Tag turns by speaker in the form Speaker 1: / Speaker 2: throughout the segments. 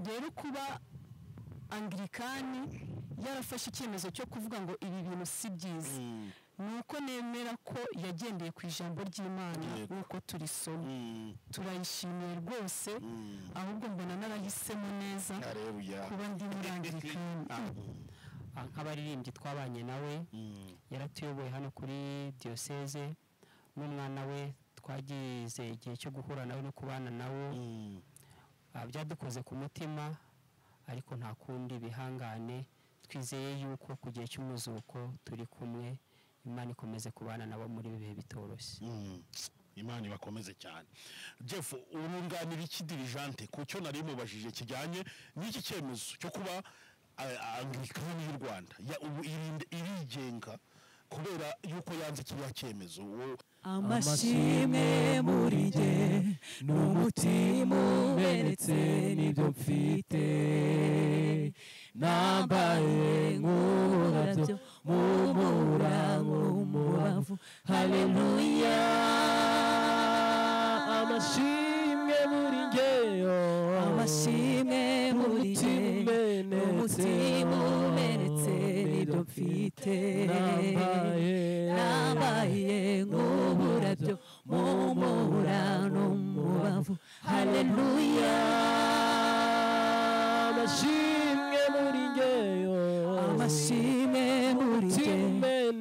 Speaker 1: rero kuba Anglikani yarafashe icyemezo cyo kuvuga ngo ibi bintu si byiza nuko nemera ko yagendeye ku ijambo ry'Imana nuko turisoma turayishimiye rwose ahubwo mbona narahisemo neza kuba ndi muri Anglikani.
Speaker 2: nk'abaririmbyi twabanye nawe yaratuyoboye hano kuri diocese n'umwana we twagize igihe cyo guhura nawe no kubana nawe byadukoze ku mutima ariko nta kundi bihangane twizeye yuko ku gihe cy'umuzuko turi kumwe Imana ikomeze kubana nabo muri bihe bitoroshye.
Speaker 3: Imana ibakomeze cyane. Jeff urunganira iki dirijante kucyo nari mubajije kijyanye n'iki cyemezo cyo kuba Anglikani y'u Rwanda irigenga kubera yuko yanze kiriya cyemezo.
Speaker 4: Amashimwe muri jye n'umutima umenetse n'ibyo mfite nambaye nk'uburabyo mumura nk'umubavu haleluya. Amashimwe muri jye amashimwe muri jye n'umutima umenetse n'ibyo mfite nambaye nk'uburabyo mumura n'umubavu haleluya. Amashimwe muri jye amashimwe muri jye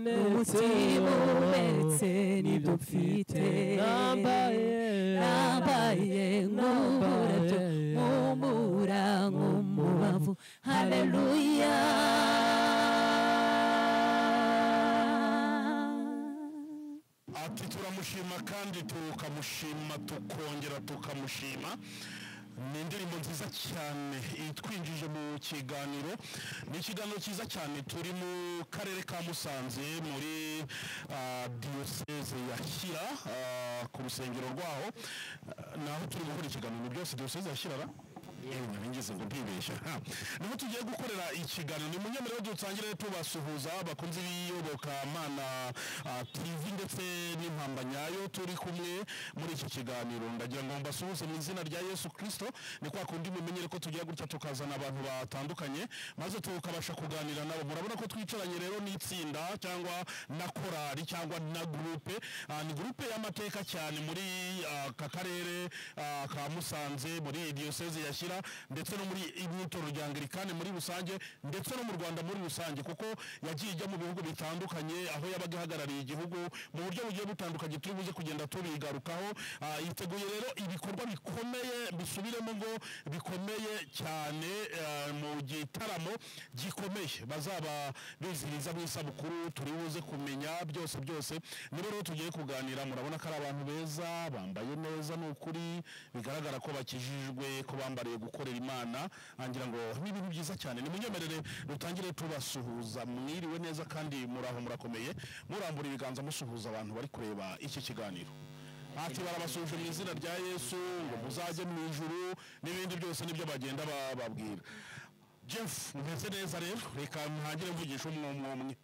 Speaker 4: n'umutima umenetse n'ibyo mfite nambaye nk'uburabyo mumura nk'umubavu haleluya.
Speaker 3: Ati turamushima kandi tukamushima tukongera tukamushima. Ni indirimbo nziza cyane itwinjije mu kiganiro. Ni ikiganiro cyiza cyane turi mu karere ka Musanze muri diocese ya Shyira ku rusengero rwaho naho turi gukora ikiganiro byose diocese ya Shyira nabingize ngo ntibeshya niho tugiye gukorera ikiganiro. Ni munyemerero dutangire tubasuhuza abakunzi b'iyoboka Mana TV ndetse n'impamba nyayo turi kumwe muri iki kiganiro. Ndagira ngo mbasuhuze mu izina rya Yesu Kristo. Ni kwa kundi mumenyere ko tugiye gutya tukazana abantu batandukanye maze tukabasha kuganira nabo. Murabona ko twicaranye rero n'itsinda cyangwa na korali cyangwa na groupe. Ni groupe y'amateka cyane muri aka karere ka Musanze muri diocese ya Shyira ndetse no muri imyitoro rya Anglikani muri rusange ndetse no mu Rwanda muri rusange kuko yagiye ijya mu bihugu bitandukanye aho yabaga ihagarariye igihugu mu buryo bugiye butandukanye turi buze kugenda tubigarukaho. Yiteguye rero ibikorwa bikomeye bisubiremo ngo bikomeye cyane mu gitaramo gikomeye bazaba biziriza mu isabukuru turi buze kumenya byose nibo rero tugiye kuganira. Murabona ko ari abantu beza bambaye neza n'ukuri bigaragara ko bakijijwe ko bambariye gukorera Imana angira ngo n'ibintu byiza cyane. Ni munyemerere dutangire tubasuhuza mwiriwe neza kandi muraho murakomeye murambura ibiganza musuhuza abantu bari kureba iki kiganiro. Ati barabasuje mu izina rya Yesu ngo muzajye mu ijuru n'ibindi byose nibyo bagenda bababwira. Jeff meze neza rero reka ntangire mvugisha umwe.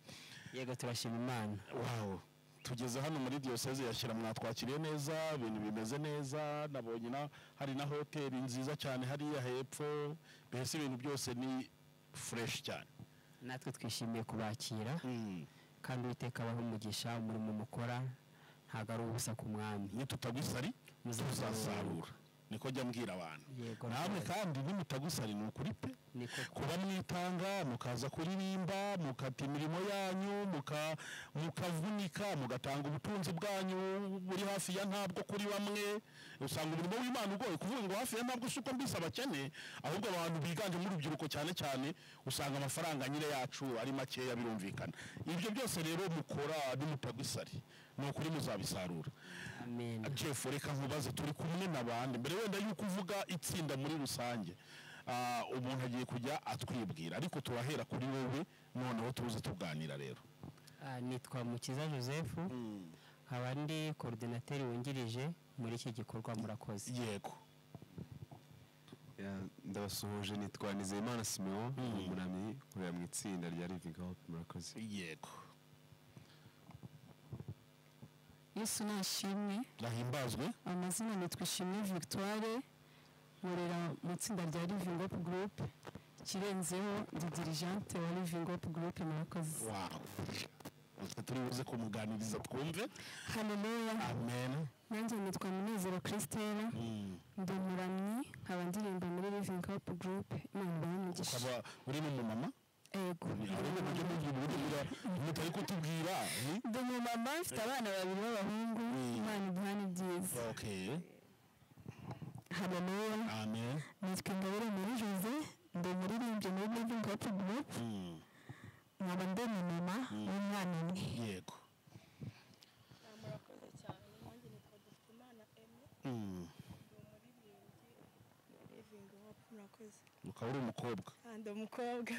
Speaker 2: Yego turashima Imana.
Speaker 3: Wow. Tugeze hano muri diocese ya Shyira mwatwakiriye neza ibintu bimeze neza nabonye hari na hoteli nziza cyane hariya hepfo mbese ibintu byose ni fresh cyane.
Speaker 2: Natwe twishimiye kubakira kandi Uwiteka abaho umugisha umurimo mukora ntago ari ubusa ku mwami.
Speaker 3: Ni tutagwisari muzasarura niko jya mbwira abantu. Namwe kandi nimutagusari ni ukuri pe kuba mwitanga mukaza kuririmba mukata imirimo yanyu mukavunika mugatanga ubutunzi bwanyu buri hafi ya ntabwo kuri bamwe usanga umurimo w'Imana ugoye kuvuga ngo hafi ya ntabwo suko mbisa abakene ahubwo abantu biganje muri urubyiruko cyane usanga amafaranga nyine yacu ari makeya birumvikana. Ibyo byose rero mukora nimutagusari ni ukuri muzabisarura.
Speaker 2: Amen.
Speaker 3: Jeff reka nkubaze turi kumwe n'abandi mbere wenda yuko uvuga itsinda muri rusange umuntu agiye kujya atwibwira ariko turahera kuri wowe noneho tuze tuganira rero.
Speaker 2: Nitwa Mukiza Joseph abandi coordinateur wungirije muri iki gikorwa murakoze.
Speaker 3: Yego.
Speaker 5: Ndabasuhuje nitwa Nizeyimana Simeon umuramyi kurera mu itsinda rya Living Hope murakoze.
Speaker 3: Yego.
Speaker 1: Yesu nashimwe
Speaker 3: nahimbazwe.
Speaker 1: Amazina nitwa Ishimwe Victoire nkorera mu itsinda rya Living Hope Group kirenzeho ndi dirigente wa Living Hope Group murakoze.
Speaker 3: Wow. Turi buze kumuganiriza twumve.
Speaker 1: Haleluya.
Speaker 3: Amen.
Speaker 1: Nanjye nitwa Munezero Christelle. Ndi umuramyi nkaba ndirimba muri Living Hope Group. Imana ibamugisha.
Speaker 3: Ukaba uri n'umumama?
Speaker 1: Ego.
Speaker 3: Mutari kutubwira.
Speaker 1: Ndi umumama mfite abana babiri b'abahungu. Imana iduhane byiza.
Speaker 3: Okay.
Speaker 1: Haleluya.
Speaker 3: Amen.
Speaker 1: Nitwa Ngabire muri Jose. Ndi umuririmbyi muri Living Hope Group. Nkaba ndi umumama w'umwana umwe.
Speaker 3: Yego.
Speaker 6: Murakoze cyane. Nanjye nitwa Dufitimana Aime. Living Hope murakoze.
Speaker 3: Ukaba uri umukobwa?
Speaker 6: Ndi umukobwa.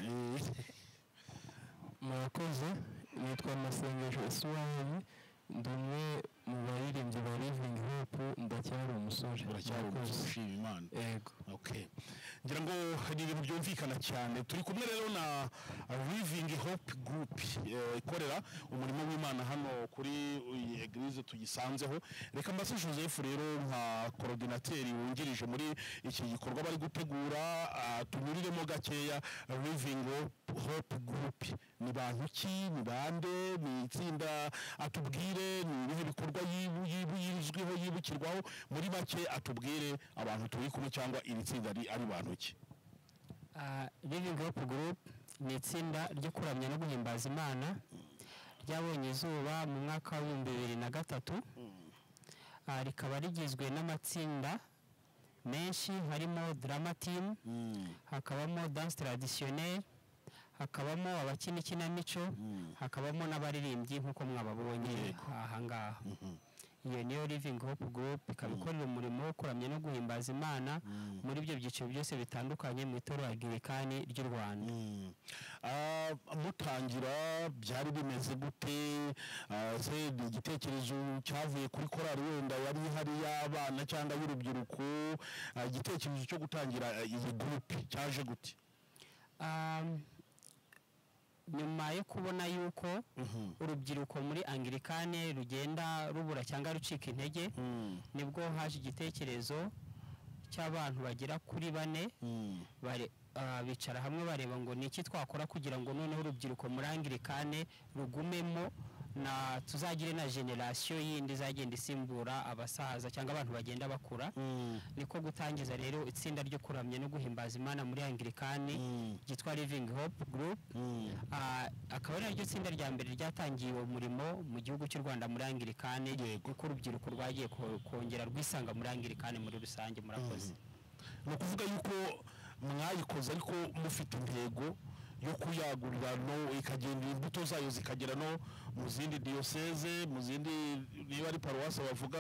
Speaker 7: Murakoze, nitwa Masengesho Iswahili, ndi umwe mu baririmbyi ba Living Hope, ndacyari umusore.
Speaker 3: Uracyari umusore ushima Imana?
Speaker 7: Yego.
Speaker 3: Okay. Ngira ngo hari ibintu byumvikana cyane. Turi kumwe rero na Living Hope Group ikorera umurimo w'Imana hano kuri eglise tugisanzeho. Reka mbase Joseph rero nka coordinateur wungirije muri iki gikorwa bari gutegura, tunyuriremo gakeya. Living Hope Group ni bantu ki, ni bande, ni itsinda, atubwire ni ibihe bikorwa yizwiho yibukirwaho, muri make atubwire abantu turi kumwe cyangwa iri tsinda ari bantu ki.
Speaker 2: Living Hope Group ni itsinda ryo kuramya no guhimbaza Imana ryabonye izuba mu mwaka wa 2003. Rikaba rigizwe n'amatsinda menshi harimo drama team, hakabamo dance traditionnel, hakabamo abakina ikinamico, hakabamo n'abaririmbyi nk'uko mwababonye aha ngaha. Iyo niyo Living Hope Group ikaba ikorera umurimo wo kuramya no guhimbaza Imana muri ibyo byiciro byose bitandukanye mu itorero Anglikani ry'u Rwanda.
Speaker 3: Mutangira byari bimeze gute? Se igitekerezo cyavuye kuri korali wenda yari hari y'abana cyangwa y'urubyiruko? Igitekerezo cyo gutangira iyi group cyaje gute?
Speaker 2: Nyuma yo kubona yuko urubyiruko muri Anglikane rugenda rubura cyangwa rucika intege, nibwo haje igitekerezo cy'abantu bagera kuri 4 bicara hamwe bareba ngo niki twakora kugira ngo noneho urubyiruko muri Anglikane rugumemo na tuzagire na generation yindi zagenda isimbura abasaza cyangwa abantu bagenda bakura. Niko gutangiza rero itsinda ryo kuramya no guhimbaza Imana muri Anglikani gitwa Living Hope Group. Akaba ari ryo tsinda rya mbere ryatangiye uwo murimo mu gihugu cy'u Rwanda muri Anglikani, kuko urubyiruko rwagiye kongera rwisanga muri Anglikani muri rusange. Murakoze.
Speaker 3: No kuvuga yuko mwayikoze ariko mufite intego yo kuyagurira no ikagenda imbuto zayo zikagera no mu zindi diocese, mu zindi niba ari paroisse bavuga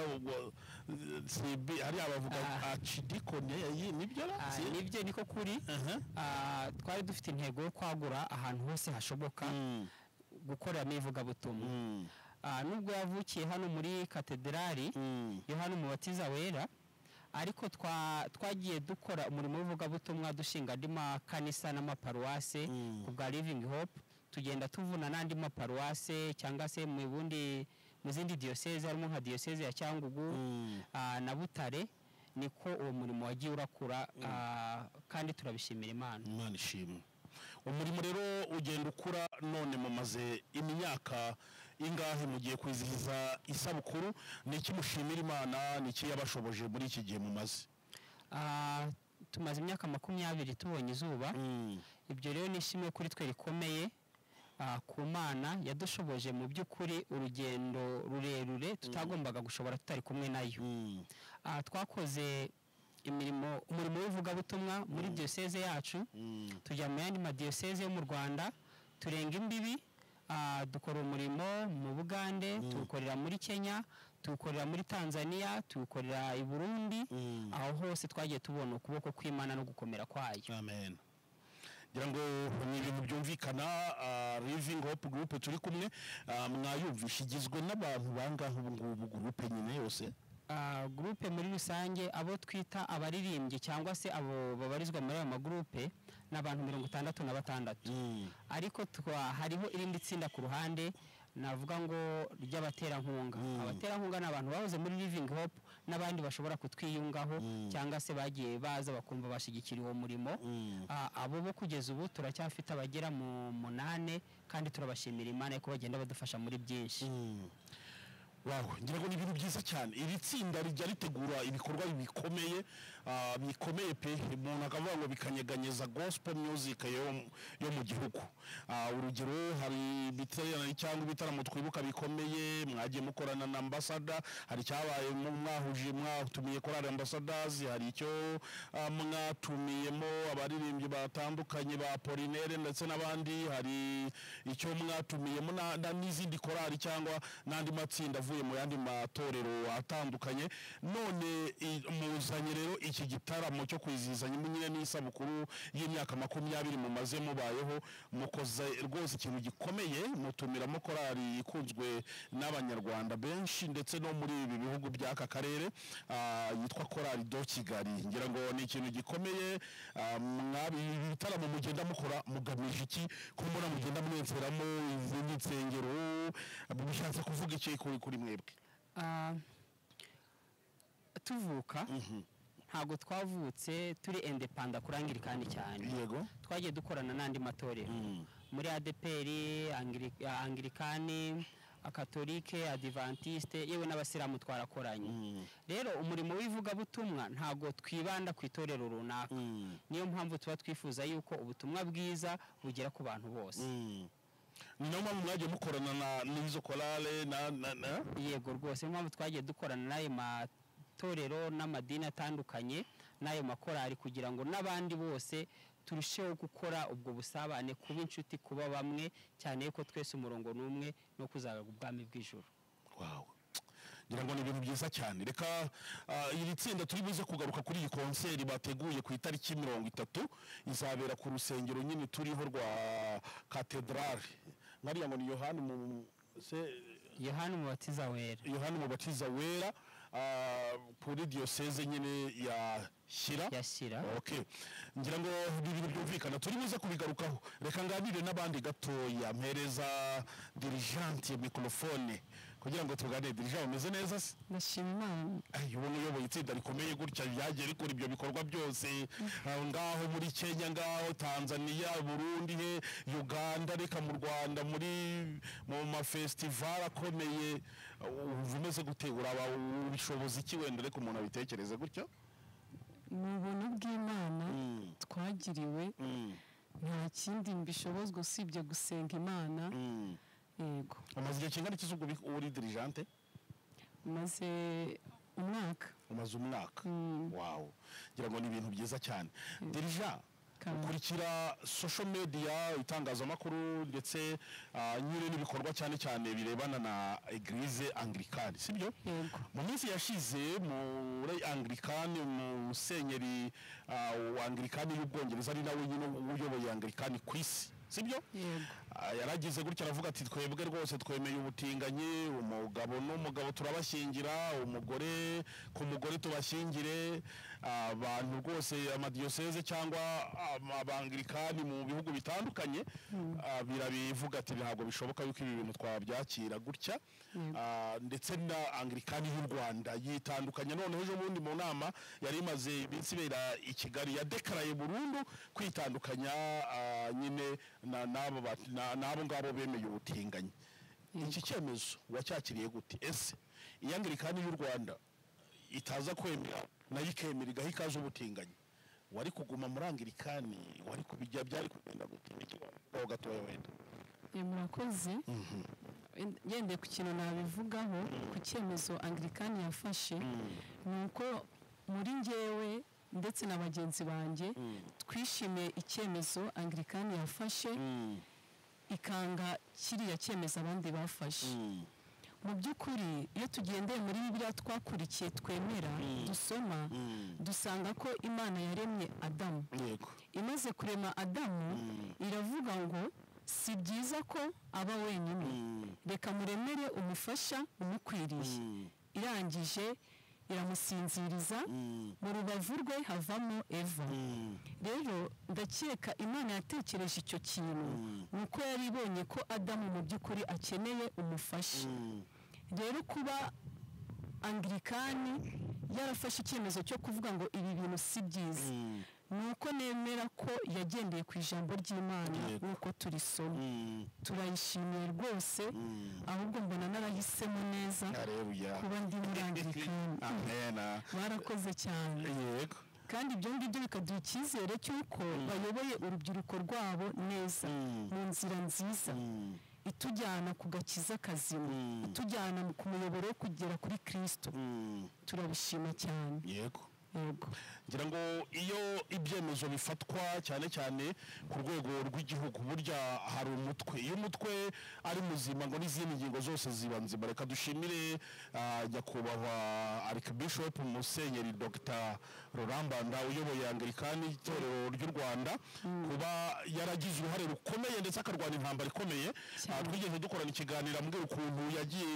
Speaker 3: hari abavuga archidicone
Speaker 2: nibyo niko kuri. Twari dufite intego yo kwagura ahantu hose hashoboka gukorera ivugabutumwa. Nubwo yavukiye hano muri katedrali Yohana Umubatiza Wera, ariko twagiye dukora umurimo w'ivugabutumwa dushinga andi makanisa n'amaparuwase ku bwa Living Hope, tugenda tuvuna n'andi maparuwase cyangwa se mu zindi diocese harimo nka diocese ya Cyangugu na Butare. Niko uwo murimo wagiye urakura, kandi turabishimira Imana.
Speaker 3: Imana ishimwe. Umurimo rero ugenda ukura, none mumaze imyaka ingahe mugiye kwizihiza isabukuru? Niki mushimira Imana, niki yabashoboje muri iki gihe mumaze?
Speaker 2: Tumaze imyaka 20 tubonye izuba. Ibyo rero nishimye kuri twe rikomeye ku Mana yadushoboje mu by'ukuri urugendo rurerure tutagombaga gushobora tutari kumwe nayo. Twakoze umurimo w'ivugabutumwa muri diocese yacu, tujya mu yandi madiocese yo mu Rwanda, turenga imbibi, dukora umurimo mu Bugande, tukorera muri Kenya, tukorera muri Tanzania, tukorera i Burundi. Aho hose twagiye tubona ukuboko kw'Imana no gukomera kwayo.
Speaker 3: Amen. Ngira ngo ni ibintu byumvikana. Living Hope Group turi kumwe, mwayumvisha igizwe n'abantu bangahe ubu ngubu groupe nyine yose?
Speaker 2: Groupe muri rusange abo twita abaririmbyi cyangwa se abo babarizwa muri aya magroupe n'abantu 66. Ariko hariho irindi tsinda ku ruhande navuga ngo ry'abaterankunga. Abaterankunga ni abantu bahoze muri Living Hope n'abandi bashobora kutwiyungaho cyangwa se bagiye baza bakumva bashigikira uwo murimo. Abo bo kugeza ubu turacyafite abagera mu 8 kandi turabashimira Imana ko bagenda badufasha muri byinshi.
Speaker 3: Wow, ngira ngo ni ibintu byiza cyane. Iri tsinda rijya ritegura ibikorwa bikomeye pe, umuntu akavuga ngo bikanyeganyeza gospel music yo mu gihugu. Urugero hari biterana cyangwa ibitaramo twibuka bikomeye, mwagiye mukorana na ambassador, hari cyabaye mwatumiye korali ambassadors, hari icyo mwatumiyemo abaririmbyi batandukanye ba Polinaire ndetse n'abandi, hari icyo mwatumiyemo n'izindi korali cyangwa n'andi matsinda avuye mu yandi matorero atandukanye. None muzanye rero iki gitaramo cyo kwizihizanya nyine n'isabukuru y'imyaka 20 mumaze mubayeho, mukoze rwose ikintu gikomeye, mutumiramo korali ikunzwe n'abanyarwanda benshi ndetse no muri ibi bihugu by'aka karere, yitwa korali do Kigali. Ngira ngo ni ikintu gikomeye. Ibitaramo mugenda mukora mugamije iki? Ko mbona mugenda mwenseramo izindi nsengero, bishatse kuvuga iki kuri mwebwe?
Speaker 2: Tuvuka ntago twavutse turi independent kurangirikani cyane.
Speaker 3: Yego,
Speaker 2: twagiye dukorana n'andi matorero muri ADPR, Anglikani, Katolike, Adventiste, yewe n'abasilamu twarakoranye. Rero umurimo w'ivuga butumwa ntago twibanda ku itorero runaka. Niyo mpamvu tuba twifuza yuko ubutumwa bwiza bugera ku bantu bose.
Speaker 3: Ni nayo mpamvu mwagiye mukorana n'izo korale na
Speaker 2: yego rwose, niyo mpamvu twagiye dukorana n'ayo matorero n'amadini atandukanye n'ayo makorali kugira ngo n'abandi bose turusheho gukora ubwo busabane, kuba inshuti, kuba bamwe, cyane yuko twese umurongo n'umwe no kuzaga ubwami bw'ijuru.
Speaker 3: Wow, ngira ngo ni ibintu byiza cyane. Reka iri tsinda turi buze kugaruka kuri iyi konseri bateguye ku itariki 30 izabera ku rusengero nyine turiho rwa Cathedral. Nkariya ngo ni
Speaker 2: Yohana Umubatiza Wera kuri diocese nyine ya Shyira. Okay, ngira ngo ibintu byumvikana turi buze kubigarukaho. Reka nganire n'abandi gatoya, mpereza dirigente microphone kugira ngo tuganire. Dirigente, umeze neza se?
Speaker 1: Ndashima Imana.
Speaker 3: Ubona uyoboye itsinda rikomeye gutya ryagiye rikora ibyo bikorwa byose ngaho muri Kenya, ngaho Tanzania, Burundi, Uganda, reka mu Rwanda mu mafestival akomeye. Umeze gutegura ubishobozi iki wenda reka umuntu abitekereze gutyo?
Speaker 1: Mu buntu bw'Imana twagiriwe, nta kindi mbishobozwa usibye gusenga Imana. Yego.
Speaker 3: Umaze igihe kingana iki uri dirigente?
Speaker 1: Maze umwaka.
Speaker 3: Umaze umwaka. Wow, ngira ngo ni ibintu byiza cyane. Dirija, ukurikira social media, itangazamakuru ndetse nyine n'ibikorwa cyane cyane birebana na Eglise Anglikani, sibyo?
Speaker 1: Yego.
Speaker 3: Mu minsi yashize muri Anglikani, musenyeri wa Anglikani y'Ubwongereza ari nawe nyine uyoboye Anglikani ku isi, sibyo?
Speaker 1: Yego.
Speaker 3: Yaragize gutya aravuga ati twebwe rwose twemeye ubutinganyi, umugabo n'umugabo turabashyingira, umugore ku mugore tubashyingire. Abantu rwose amadiyoseze cyangwa abanglikani mu bihugu bitandukanye birabivuga ati ntabwo bishoboka yuko ibi bintu twabyakira gutya. Ndetse na Anglikani y'u Rwanda yitandukanye. Noneho ejo bundi mu nama yari imaze iminsi ibera i Kigali yadekaraye burundu kwitandukanya nyine n'abo ngabo bemeye ubutinganyi. Iki cyemezo wacyakiriye gute? Ese iyi Anglikani y'u Rwanda itaza kwemera nayo ikemera igaha ikaze ubutinganyi, wari kuguma muri Anglikani? Wari kubijya byari kugenda gute? Gatoya wenda.
Speaker 1: Murakoze. Yende ku kintu nabivugaho ku cyemezo Anglikani yafashe, nuko muri njyewe ndetse na bagenzi banjye twishimiye icyemezo Anglikani yafashe ikanga kiriya cyemezo abandi bafashe. Mu by'ukuri iyo tugendeye muri Bibiliya twakurikiye twemera dusoma, dusanga ko Imana yaremye Adamu.
Speaker 3: Yego.
Speaker 1: Imaze kurema Adamu iravuga ngo si byiza ko aba wenyine, reka muremere umufasha umukwiriye. Irangije iramusinziriza mu rubavu rwe havamo eva rero ndakeka imana yatekereje icyo kintu nuko yari ibonye ko adamu mu by'ukuri akeneye umufasha rero kuba anglikani yarafashe icyemezo cyo kuvuga ngo ibi bintu si byiza nuko nemera ko yagendeye ku ijambo ry'Imana nuko turisoma turayishimiye rwose ahubwo mbona narahisemo neza kuba ndi muri anglikani barakoze cyane kandi ibyo ngibyo bikaduha icyizere cy'uko bayoboye urubyiruko rwabo neza mu nzira nziza itujyana ku gakiza kazima itujyana ku muyoboro wo kugera kuri Kristo turabishima cyane
Speaker 3: yego ngira ngo iyo ibyemezo bifatwa cyane cyane ku rwego rw'igihugu burya hari umutwe iyo umutwe ari muzima ngo n'izindi ngingo zose ziba nzima reka dushimire nyakubahwa Archbishop Musenyeri Dr Rurambanda uyoboye Anglikani itorero ry'u Rwanda kuba yaragize uruhare rukomeye ndetse akarwana intambara ikomeye twigeze dukorana ikiganiro ambwira ukuntu yagiye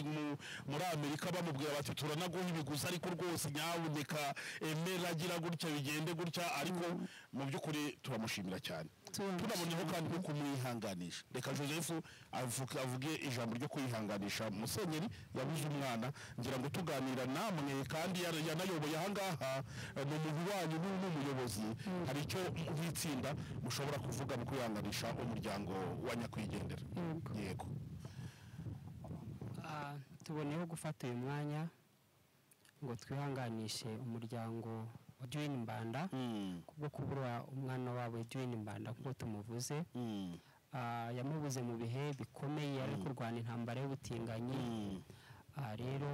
Speaker 3: muri Amerika bamubwira bati turanaguha ibiguzi ariko rwose nyabuneka emeragira gutya bigende gutya ariko mu by'ukuri turamushimira cyane tunaboneho kandi no kumwihanganisha reka Joseph avuge ijambo ryo kwihanganisha Musenyeri yabuze umwana ngira ngo tuganira namwe kandi yanayoboye ahangaha ni umuntu wanyu n'umuyobozi hari icyo nk'itsinda mushobora kuvuga mu kwihanganisha umuryango wa nyakwigendera yego
Speaker 2: tuboneyeho gufata uyu mwanya ngo twihanganishe umuryango wa Edwin Mbanda kubwo kubura umwana wabo Edwin Mbanda kuko tumuvuze yamubuze mu bihe bikomeye ari kurwana intambara y'ubutinganyi rero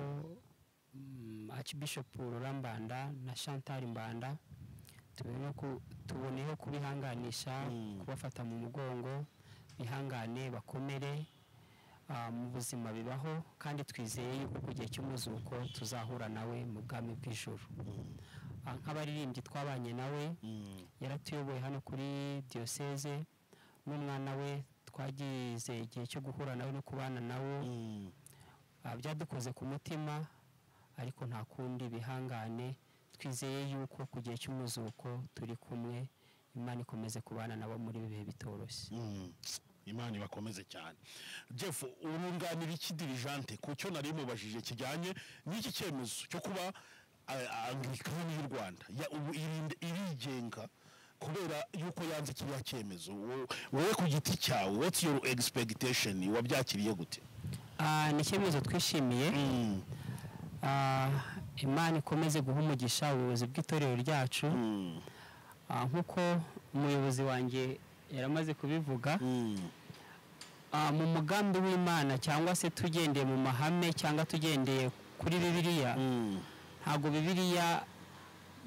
Speaker 2: Archbishop Rurambanda na Chantal Mbanda tuboneyeho kubihanganisha kubafata mu mugongo bihangane bakomere mu buzima bibaho kandi twizeye yuko ku gihe cy'umuzuko tuzahura nawe mu bwami bw'ijuru nk'abaririmbyi twabanye nawe yaratuyoboye hano kuri diocese n'umwana we twagize igihe cyo guhura nawe no kubana nawe byadukoze ku mutima ariko nta kundi bihangane twizeye yuko ku gihe cy'umuzuko turi kumwe Imana ikomeze kubana nabo muri bihe bitoroshye
Speaker 3: Imana ibakomeze cyane Jeff urunganira iki dirijante ku cyo nari mubajije kijyanye n'iki cyemezo cyo kuba Anglikani y'u Rwanda irigenga kubera yuko yanze kiriya cyemezo wowe ku giti cyawe what's your expectation wabyakiriye gute
Speaker 2: ni icyemezo twishimiye Imana ikomeze guha umugisha ubuyobozi bw'itorero ryacu nk'uko umuyobozi wanjye yaramaze kubivuga mu mugambi w'Imana cyangwa se tugendeye mu mahame cyangwa tugendeye kuri Bibiliya ntabwo Bibiliya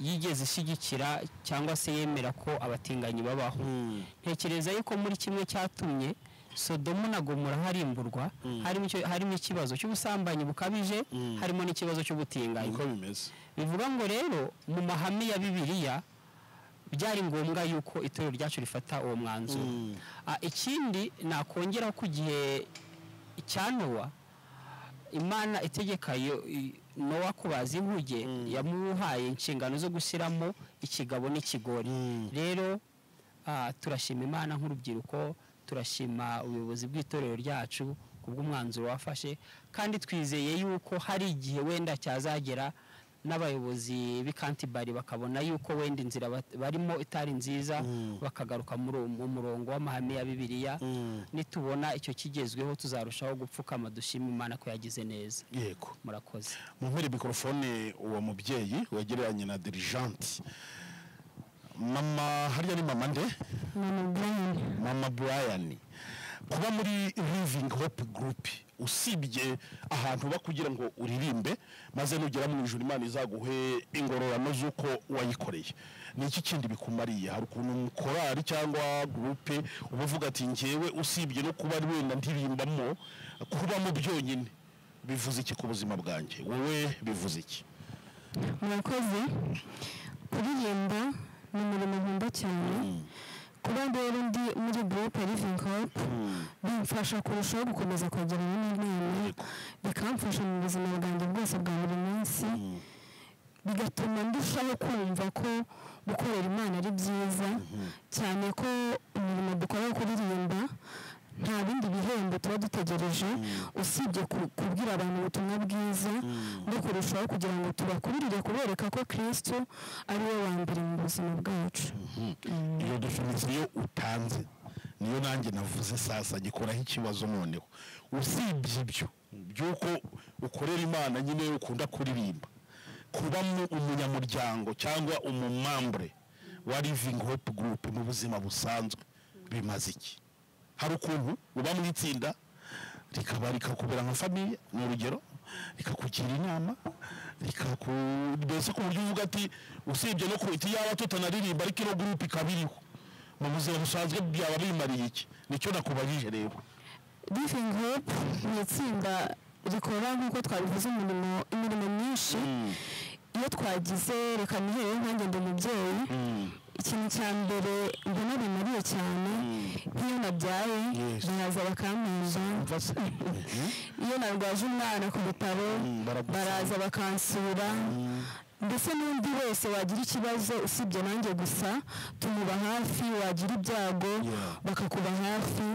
Speaker 2: yigeze ishyigikira cyangwa se yemera ko abatinganyi babaho ntekereza yuko muri kimwe cyatumye Sodomu na Gomora harimburwa harimo ikibazo cy'ubusambanyi bukabije harimo n'ikibazo cy'ubutinganyi bivuga ngo rero mu mahame ya Bibiliya byari ngombwa yuko itorero ryacu rifata uwo mwanzuro ikindi nakongera ku gihe cya Nowa Imana itegeka Nowa kubaza inkuge yamuhaye inshingano zo gushyiramo ikigabo n'ikigori rero turashima Imana nk'urubyiruko turashima ubuyobozi bw'itorero ryacu kubw'umwanzuro wafashe kandi twizeye yuko hari igihe wenda cyazagera n'abayobozi b'ikantibari bakabona yuko wenda inzira barimo itari nziza bakagaruka mu murongo w'amahame ya Bibiliya nitubona icyo kigezweho tuzarushaho gupfukama dushima Imana ko yagize neza
Speaker 3: yego
Speaker 2: murakoze
Speaker 3: mu mpere mikrofone uwo mubyeyi wegeranye na dirijante mama hariya ni mama nde mama Brian kuba muri Living Hope Group usibye ahantu bakugira ngo uririmbe maze nugera mu ijuru Imana izaguhe ingororano z'uko wayikoreye ni iki kindi bikumariye hari ukuntu mukorari cyangwa groupe ubuvuga ati ngewe usibye no kuba wenda ndirimbamo kubamo byonyine bivuze iki ku buzima bwanjye wowe bivuze iki
Speaker 1: murakoze kuririmba ni umurimo nkunda cyane kuba rero ndi muri groupe Living Hope bimfasha kurushaho gukomeza kwegerana n'Imana bikamfasha mu buzima bwanjye bwose bwa buri munsi bigatuma ndushaho kumva ko gukorera Imana ari byiza cyane ko umurimo dukora wo kuririmba nta bindi bihembo tuba dutegereje usibye kubwira abantu ubutumwa bwiza no kurushaho kugira ngo tubakuririre kubereka ko Kristo ari we wa mbere mu buzima bwacu.
Speaker 3: Iyo definition utanze niyo nanjye navuze sasa gikoraho ikibazo noneho usibye ibyo byuko ukorera Imana nyine ukunda kuririmba kuba umunyamuryango cyangwa umumambre wa Living Hope Group mu buzima busanzwe bimaze iki? Hari ukuntu uba mu itsinda rikaba rikakubera nka famille ni urugero rikakugira inama rikakubesa ku buryo uvuga ati usibye no kwita yaba tutanaririmba ariko ino group ikabiriho mu buzima busanzwe byaba bimariye iki? Nicyo nakubajije rero.
Speaker 1: Living Hope ni itsinda rikora nk'uko twabivuze imirimo myinshi. Iyo twagize reka nihere nkanjye ndi umubyeyi ikintu cya mbere mbona bimariye cyane nk'iyo nabyaye baraza bakampiza, iyo narwaje umwana ku bitaro baraza bakansura, mbese n'undi wese wagira ikibazo usibye nanjye gusa tumuba hafi, wagira ibyago bakakuba hafi.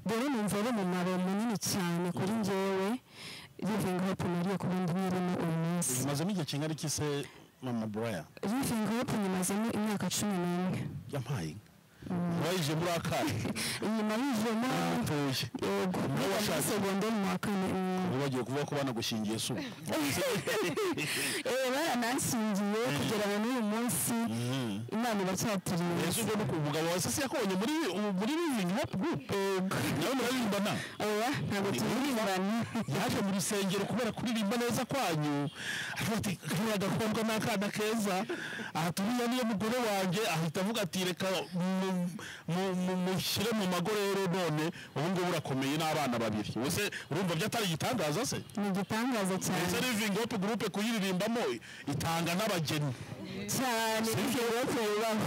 Speaker 1: Rero numva ari umumaro munini cyane kuri njyewe Living Hope nariye ku bindi mirimo uyu munsi.
Speaker 3: Mazemo igihe kingana iki se Mama Brian?
Speaker 1: Living Hope nyimazemo imyaka 11.
Speaker 3: Yampaye wayije muri akari
Speaker 1: inyuma y'ijemo yego muri segonderi mu kane
Speaker 3: bagiye kuvuga ko banagushingiye su
Speaker 1: baranansingiye kugera n'uyu munsi Imana iracyaturiye.
Speaker 3: Yesu ubwo nuko umugabo wa sisi yakobonye muri Living Hope Group nawe murarimbana?
Speaker 1: Ntabwo turirimbana,
Speaker 3: yaje mu rusengero kubera kuririmba neza kwanyu ati kariya gakobwa n'akana keza aha turiya niyo mugore wanjye ahita avuga ati reka mushyire mu magorero none ubu ngubu urakomeye n'abana babiri. Wese urumva byatari igitangaza se?
Speaker 1: Ni igitangaza cyane.
Speaker 3: Ese Living Hope Group kuyiririmbamo itanga n'abageni
Speaker 1: cyane. Living Hope yubaho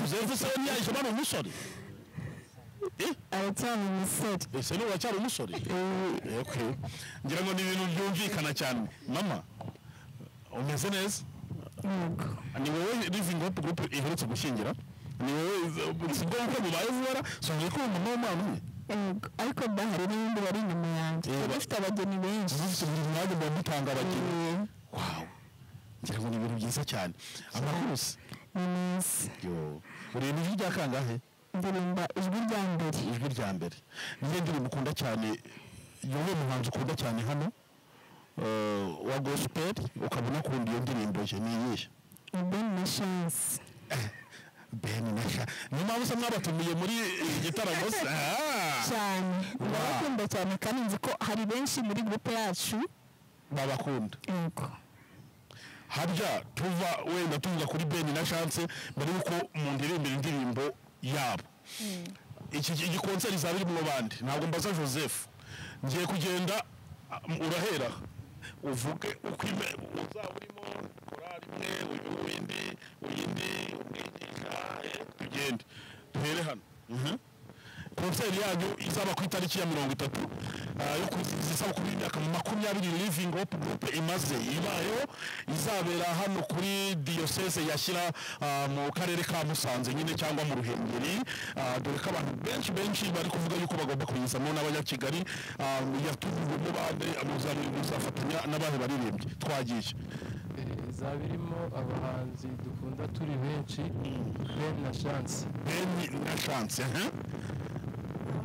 Speaker 3: Joseph se yaje bano umusore
Speaker 1: aracyari umusore.
Speaker 3: Ese ni uracyari umusore? Okay, ngira ngo ni ibintu byumvikana cyane. Mama umeze neza?
Speaker 1: Yego.
Speaker 3: Ni wowe Living Hope Group iherutse gushyingira? Ni wowe sibwo ko mubaye vuba sonye ko mama w'umwana umwe?
Speaker 1: Yego, ariko bahari n'ibindi bari inyuma yanjye bafite abageni benshi.
Speaker 3: Bafite buri mwanya bamutanga abageni. Wow, ngira ngo ni ibintu byiza cyane. Amakuru se
Speaker 1: ni meza.
Speaker 3: Yo uri ni hirya kangahe?
Speaker 1: Ndirimba ijwi rya mbere.
Speaker 3: Ijwi rya mbere niyo ndirimbo ukunda cyane, yowe muhanzi ukunda cyane hano wa gospel ukabona kundi iyo ndirimbo je ni iyihe?
Speaker 1: Ben na Chance.
Speaker 3: Ben na Chance ni mpamvu se mwabatumiye muri igitaramo se?
Speaker 1: Cyane ndabakunda cyane kandi nzi ko hari benshi muri groupe yacu
Speaker 3: babakunda.
Speaker 1: Yego.
Speaker 3: Harya tuva wenda tuvuga kuri Ben na Chance mbere yuko mu ndirimbo yabo iki concert izabiri mu bandi ntabwo mbaza Joseph ngiye kugenda urahera uvuge ukwime uzabirimo korali imwe uyindi tugende duhere hano. Concert yanyu izaba ku itariki ya 30 yo kuzisaba kuri imyaka 20 Living Hope Group imaze ibayo, izabera hano kuri diocese yashyira mu karere ka Musanze nyine cyangwa mu Ruhengeri. Dore ko abantu benshi bari kuvuga yuko bagomba kuyizamo n'abanyakigali yatuvuyemo bande muzafatanya n'abahe baririmbye twagiye
Speaker 7: zabirimo abahanzi dukunda turi benshi Ben na Chance.
Speaker 3: Ben na Chance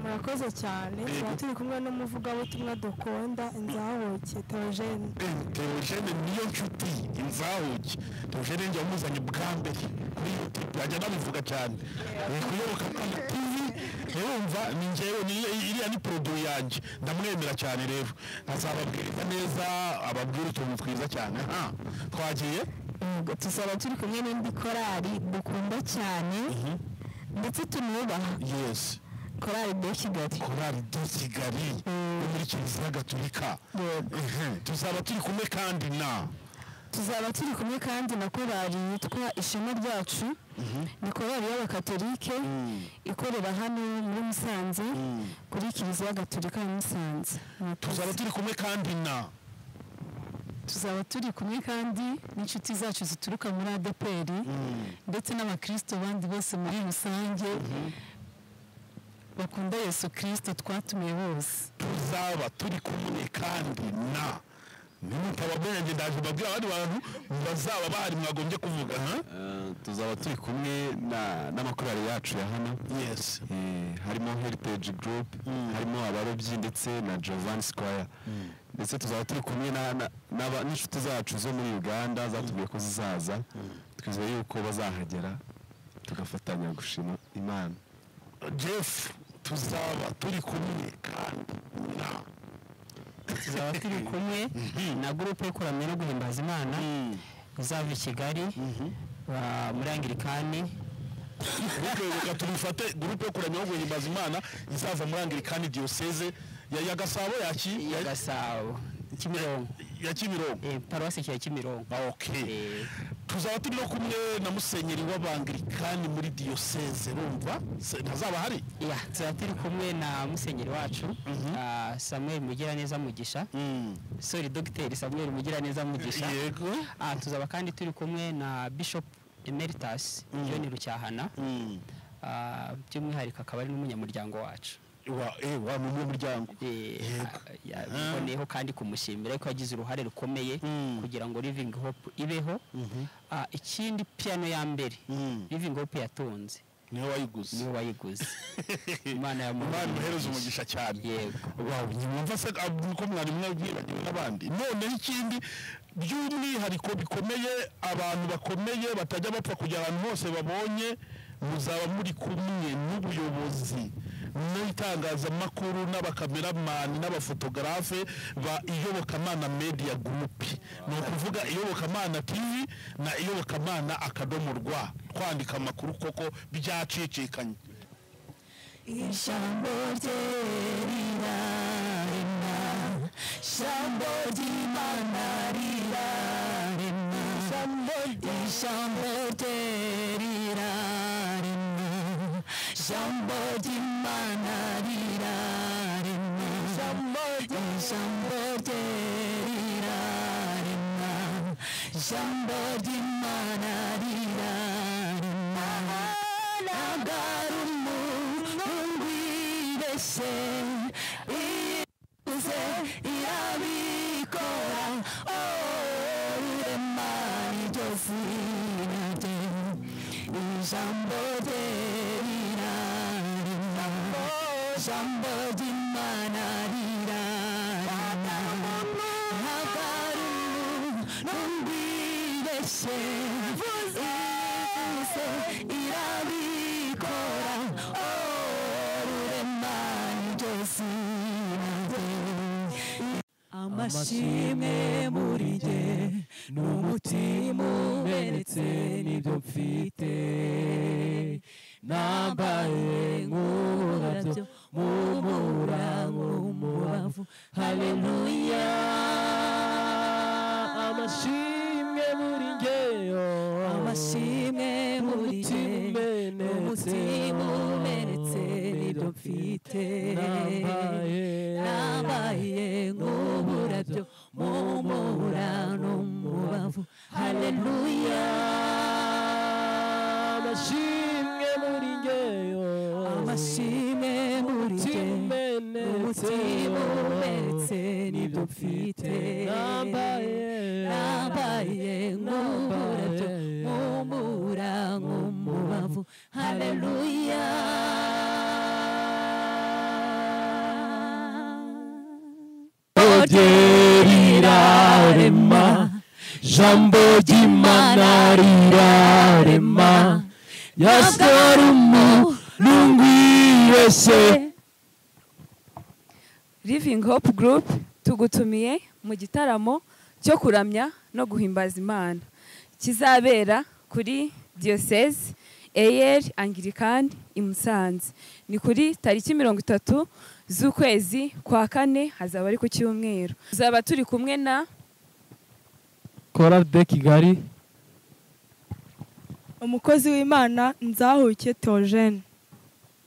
Speaker 6: murakoze cyane. Tuba turi kumwe n'umuvugabutumwa dukunda Inzahuke Theogene.
Speaker 3: Theogene niyo nshuti Inzahuke. Theogene njya umuzanye bwa mbere kuri YouTube yajya nabivuga cyane kuyoboka kuri TV yumva ni njyewe iriya ni produit yanjye ndamwemera cyane. Rero azababwiriza neza ababwira utuntu twiza cyane. Twagiye
Speaker 1: tuzaba turi kumwe n'indi korali dukunda cyane ndetse tunubaha.
Speaker 3: Yes,
Speaker 1: korali de Kigali.
Speaker 3: Korali de Kigali muri Kiliziya Gatolika. Tuzaba turi kumwe kandi na korali yitwa Ishema Ryacu. Ni korali y'abakatolike ikorera hano muri Musanze kuri Kiliziya Gatolika ya Musanze. Tuzaba turi kumwe kandi na
Speaker 1: tuzaba turi kumwe kandi n'inshuti zacu zituruka muri ADPR ndetse n'abakristo bandi bose muri rusange bakunda Yesu Kristo twatumiye bose.
Speaker 3: Tuzaba turi kumwe kandi nimutabamenye ndaje babwira abandi bantu bazaba bahari mwagombye kuvuga.
Speaker 5: Tuzaba turi kumwe n'amakorali yacu ya hano.
Speaker 3: Yes.
Speaker 5: Harimo Heritage Group, harimo abarobyi ndetse na Jovan Square. Ndetse tuzaba turi kumwe n'inshuti zacu zo muri Uganda zatubwiye ko zizaza. Twizeye yuko bazahagera tugafatanya gushima Imana.
Speaker 3: Jeff, tuzaba turi kumwe kandi
Speaker 2: tuzaba turi kumwe na groupe yo kuramya no guhimbaza Imana izava i Kigali muri Anglikani.
Speaker 3: Reka tubifate groupe yo kuramya no guhimbaza Imana izava muri Anglikani diocese ya Gasabo
Speaker 2: ya Gasabo Kimironko
Speaker 3: ya Kimironko
Speaker 2: paruwasi ya Kimironko.
Speaker 3: Okay. Tuzaba turi no kumwe na musenyeri w'Abanglikani muri diocese rumva ntazaba hari.
Speaker 2: Tuzaba turi kumwe na musenyeri wacu Samuel Mugiraneza Mugisha. Sorry, Dr. Samuel Mugiraneza Mugisha.
Speaker 3: Yego.
Speaker 2: Tuzaba kandi turi kumwe na Bishop Emeritus John Rucyahana. By'umwihariko akaba ari n'umunyamuryango wacu.
Speaker 3: Wa mu muryango.
Speaker 2: Yaboneyeho kandi kumushimira ko yagize uruhare rukomeye kugira ngo Living Hope ibeho. Ikindi piano ya mbere Living Hope yatunze
Speaker 3: niwe wayiguze.
Speaker 2: Imana
Speaker 3: yamuhereza umugisha cyane.
Speaker 2: Yego.
Speaker 3: Nyumva se ko mwari mwagiye n'abandi. None ikindi by'umwihariko bikomeye abantu bakomeye batajya bapfa kujya ahantu hose babonye muzaba muri kumwe n'ubuyobozi n'itangazamakuru n'abakameramani n'abafotogarafe ba Iyobokamana Media Group. Ni ukuvuga Iyobokamana TV na Iyobokamana akadomorwa twandika amakuru koko byacicikanye.
Speaker 4: Ijambo rirarema, ijambo ry'Imana rirarema, ijambo rirarema, ijambo ry'Imana rirarema, ijambo rirarema, ijambo ry'Imana rirarema. Nagarumu ngwibeshe ize irabikora urema iryo zina rye ijambo rye rirarema ijambo ry'Imana rirarema nagarumu ngwibeshe ize irabikora urema iryo zina rye. Amashimwe muri jye n'umutima umenetse nibyo mfite nambaye nk'uburabyo mumura nk'umubavu. Haleluya. Amashimwe muri jyeyo, amashimwe muri jye n'umutima umenetse nibyo mfite nambaye nk'uburabyo mumura n'umubavu. Haleluya. Amashimwe muri jyeyo, amashimwe muri jye n'umutima umenetse nibyo mfite nambaye nk'uburabyo mumura nk'umubavu. Haleluya. Rirarema, jambo ry'Imana rirarema, yasarumu nungwibeshe.
Speaker 6: Living Hope Group tugutumiye mu gitaramo cyo kuramya no guhimbaza Imana kizabera kuri Diocese AR Anglikani i Musanze. Ni kuri tariki 30 z'ukwezi kwa 4 hazaba ari ku cyumweru. Tuzaba turi kumwe na
Speaker 7: Chorale de Kigali,
Speaker 6: umukozi w'Imana Nzahuke Theogene.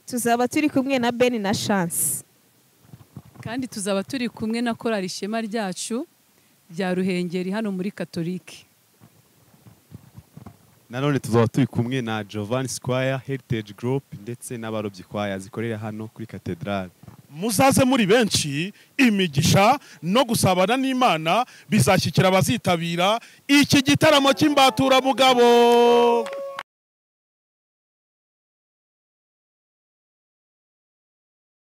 Speaker 8: Tuzaba turi kumwe na Ben na Chance.
Speaker 1: kandi tuzaba turi kumwe na korali Ishema Ryacu rya Ruhengeri hano muri Katolike.
Speaker 9: nanone tuzaba turi kumwe na Jovan Squire Heritage Group ndetse n'abarobyi kwaya zikorera hano kuri Cathedral.
Speaker 3: muzaze muri benshi, imigisha no gusabana n'Imana bizashyikira abazitabira iki gitaramo cy'imbatura mugabo.